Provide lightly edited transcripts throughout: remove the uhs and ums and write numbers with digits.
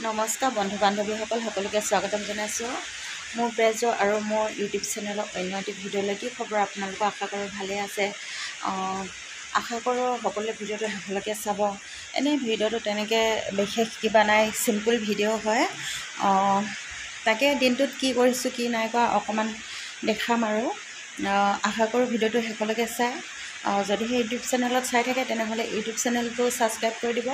নমস্কাৰ বন্ধু বান্ধৱীসকল সকলোকে স্বাগতম জনাইছোঁ মোৰ পেজ আৰু মোৰ ইউটিউব চেনেলৰ অন্য এটি ভিডিঅ'লৈ। কি খবৰ আপোনালোকক? আশা কৰোঁ ভালেই আছে। আশা কৰোঁ সকলোৱে ভিডিঅ'টো শেষলৈকে চাব। এনেই ভিডিঅ'টো তেনেকৈ বিশেষ কিবা নাই, চিম্পুল ভিডিঅ' হয়। তাকে দিনটোত কি কৰিছোঁ কি নাই কৰা অকণমান দেখাম আৰু আশা কৰোঁ ভিডিঅ'টো শেষলৈকে চাই। যদিহে ইউটিউব চেনেলত চাই থাকে তেনেহ'লে ইউটিউব চেনেলটো ছাবস্ক্ৰাইব কৰি দিব,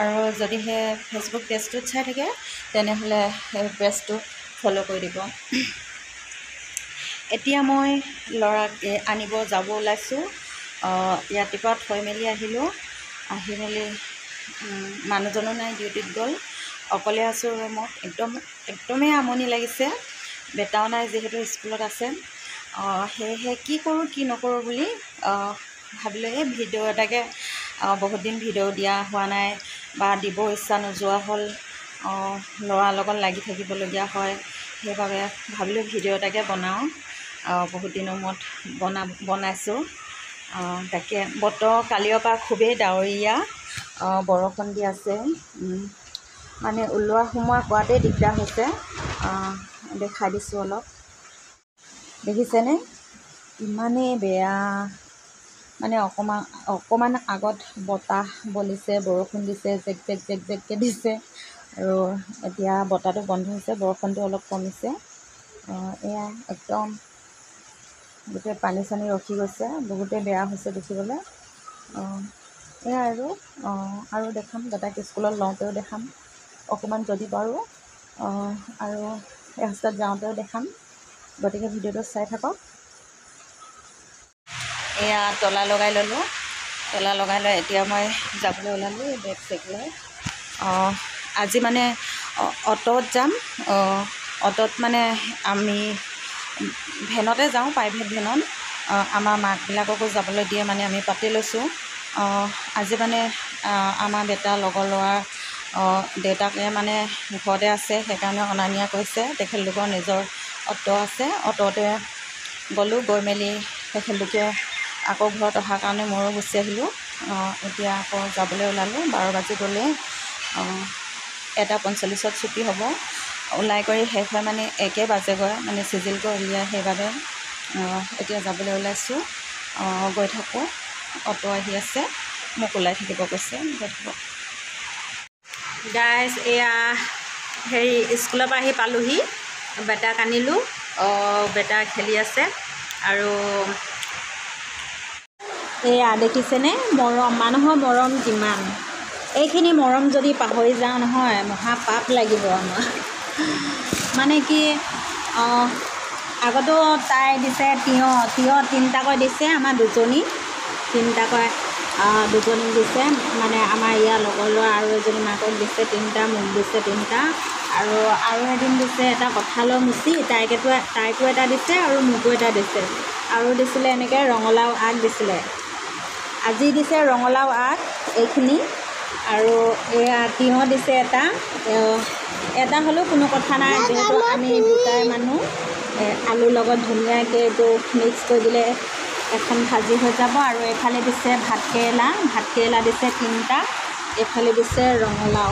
আৰু যদিহে ফেচবুক পেজটোত চাই থাকে তেনেহ'লে সেই পেজটো ফ'ল' কৰি দিব। এতিয়া মই ল'ৰাক আনিব যাব ওলাইছোঁ। ৰাতিপুৱা থৈ মেলি আহিলোঁ। আহি মেলি মানুহজনো নাই, ডিউটিত গ'ল। অকলে আছোঁ ৰুমত। একদমেই আমনি লাগিছে। বেটাও নাই যিহেতু স্কুলত আছে। সেয়েহে কি কৰোঁ কি নকৰোঁ বুলি ভাবিলোঁ এই ভিডিঅ' এটাকে, বহুত দিন ভিডিঅ' দিয়া হোৱা নাই বা দিব ইচ্ছা নোযোৱা হ'ল। ল'ৰাৰ লগত লাগি থাকিবলগীয়া হয়, সেইবাবে ভাবিলোঁ ভিডিঅ' এটাকে বনাওঁ। বহুত দিনৰ মূৰত বনাইছোঁ। তাকে বতৰ কালিৰ পৰা খুবেই ডাৱৰীয়া, বৰষুণ দি আছে। মানে ওলোৱা সোমোৱা কৰাতেই দিগদাৰ হৈছে। দেখাই দিছোঁ অলপ, দেখিছেনে? ইমানেই বেয়া। মানে অকণমান আগত বতাহ বলিছে, বৰষুণ দিছে, জেক জেককৈ দিছে, আৰু এতিয়া বতাহটো বন্ধ হৈছে, বৰষুণটো অলপ কমিছে। এয়া একদম গোটেই পানী চানী ৰখি গৈছে, বহুতেই বেয়া হৈছে দেখিবলৈ। এয়া আৰু দেখাম, বেটাক স্কুলত লওঁতেও দেখাম অকণমান যদি পাৰোঁ, আৰু ৰাস্তাত যাওঁতেও দেখাম। গতিকে ভিডিঅ'টো চাই থাকক। এয়া তলা লগাই ল'লোঁ। তলা লগাই লৈ এতিয়া মই যাবলৈ ওলালোঁ বেগ চেগ লৈ। আজি মানে অ'টত যাম। অ'টত মানে আমি ভেনতে যাওঁ, প্ৰাইভেট ভেনত। আমাৰ মাকবিলাককো যাবলৈ দিয়ে, মানে আমি পাতি লৈছোঁ। আজি মানে আমাৰ বেটাৰ লগৰ ল'ৰাৰ দেউতাকে মানে ঘৰতে আছে, সেইকাৰণে অনা নিয়া কৰিছে। তেখেতলোকৰ নিজৰ অ'টো আছে। অ'টতে গ'লোঁ, গৈ মেলি তেখেতলোকে আকৌ ঘৰত অহাৰ কাৰণে ময়ো গুচি আহিলোঁ। এতিয়া আকৌ যাবলৈ ওলালোঁ। 12 বাজি গ'লে 1:45 ছুটি হ'ব। ওলাই কৰি শেষ হয় মানে 1 বাজেগৈ, মানে চিজিলকৈ উলিয়াই, সেইবাবে এতিয়া যাবলৈ ওলাইছোঁ। গৈ থাকোঁ। অ'টো আহি আছে, মোক ওলাই থাকিব কৈছে, গৈ থাকক। গাইজ এয়া স্কুলৰ পৰা আহি পালোহি। বেটাক আনিলোঁ। বেটা খেলি আছে। আৰু এয়া দেখিছেনে মৰম, মানুহৰ মৰম কিমান। এইখিনি মৰম যদি পাহৰি যাওঁ নহয়, মহা পাপ লাগিব আমাৰ। মানে কি, আগতো তাই দিছে তিয়ঁহ 3টাকৈ দিছে, আমাৰ তিনিটাকৈ দুজনীক দিছে। মানে আমাৰ ইয়াৰ লগৰ ল'ৰা আৰু এজনী মাকক দিছে 3টা, মোক দিছে 3টা, আৰু এদিন দিছে এটা কঁঠালৰ মুচি, তাইকো এটা দিছে আৰু মোকো এটা দিছে। আৰু দিছিলে এনেকৈ ৰঙালাও আগ দিছিলে। আজি দিছে ৰঙালাও আগ এইখিনি, আৰু এয়া তিয়ঁহ দিছে এটা হ'লেও কোনো কথা নাই, যিহেতু আমি দুটাই মানুহ। আলুৰ লগত ধুনীয়াকৈ এইটো মিক্স কৰি দিলে এখন ভাজি হৈ যাব। আৰু এইফালে দিছে ভাতকেৰেলা দিছে 3টা। এইফালে দিছে ৰঙালাও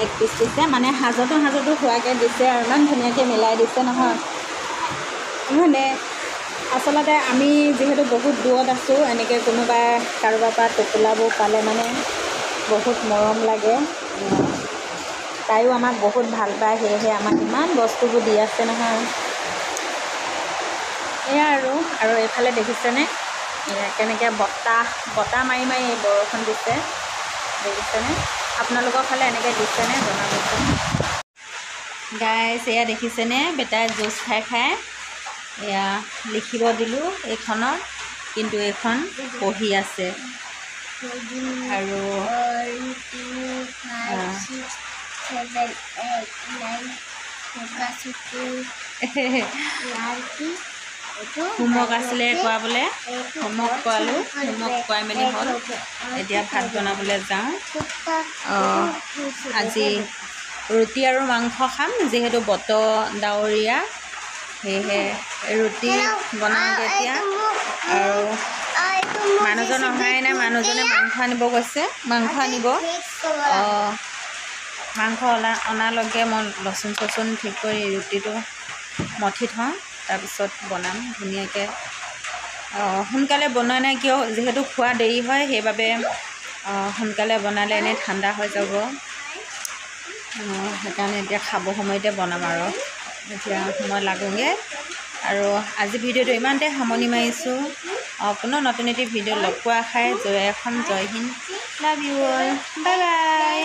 1 পিচ দিছে। মানে সাজতো হোৱাকৈ দিছে, আৰু ইমান ধুনীয়াকৈ মিলাই দিছে নহয়। মানে আচলতে আমি যিহেতু বহুত দূৰত আছোঁ, এনেকৈ কোনোবাই কাৰোবাৰ পৰা টোপোলাবোৰ পালে মানে বহুত মৰম লাগে। তাইও আমাক বহুত ভাল পায়, সেয়েহে আমাক ইমান বস্তুবোৰ দি আছে নহয়। এয়া আৰু এইফালে দেখিছেনে কেনেকৈ বতাহ মাৰি এই বৰষুণ দিছে, দেখিছেনে? আপোনালোকৰ ফালে এনেকৈ দিছেনে জনাবচোন। গাইজ এয়া দেখিছেনে, বেটাই জুচ খাই এয়া লিখিব দিলোঁ এইখনত, কিন্তু এইখন পঢ়ি আছে। আৰু 1, 2, 3, 4, 5, 6, 7, 8, 9 হোমৱৰ্ক আছিলে কৰাবলৈ, হোমৱৰ্ক কৰালোঁ। হোমৱৰ্ক কৰাই মেলি হ'ল। এতিয়া ভাত বনাবলৈ যাওঁ। আজি ৰুটি আৰু মাংস খাম, যিহেতু বতৰ ডাৱৰীয়া, সেয়েহে ৰুটি বনাওঁগৈ এতিয়া। আৰু মানুহজন অহাই নাই, মানুহজনে মাংস আনিব গৈছে, মাংস আনিব। মাংস অনালৈকে মই লচুন চচুন ঠিক কৰি ৰুটিটো মঠি থওঁ, তাৰপিছত বনাম ধুনীয়াকৈ। সোনকালে বনোৱা নাই কিয়, যিহেতু খোৱা দেৰি হয় সেইবাবে সোনকালে বনালে এনেই ঠাণ্ডা হৈ যাব। সেইকাৰণে এতিয়া খাব সময়তে বনাম আৰু এতিয়া মই লাগোঁগৈ। আৰু আজি ভিডিঅ'টো ইমানতে সামৰণি মাৰিছোঁ। পুনৰ নতুন এটি ভিডিঅ' লগ পোৱা আশাৰে জয় অসম, জয় Hind, love you all, bye by.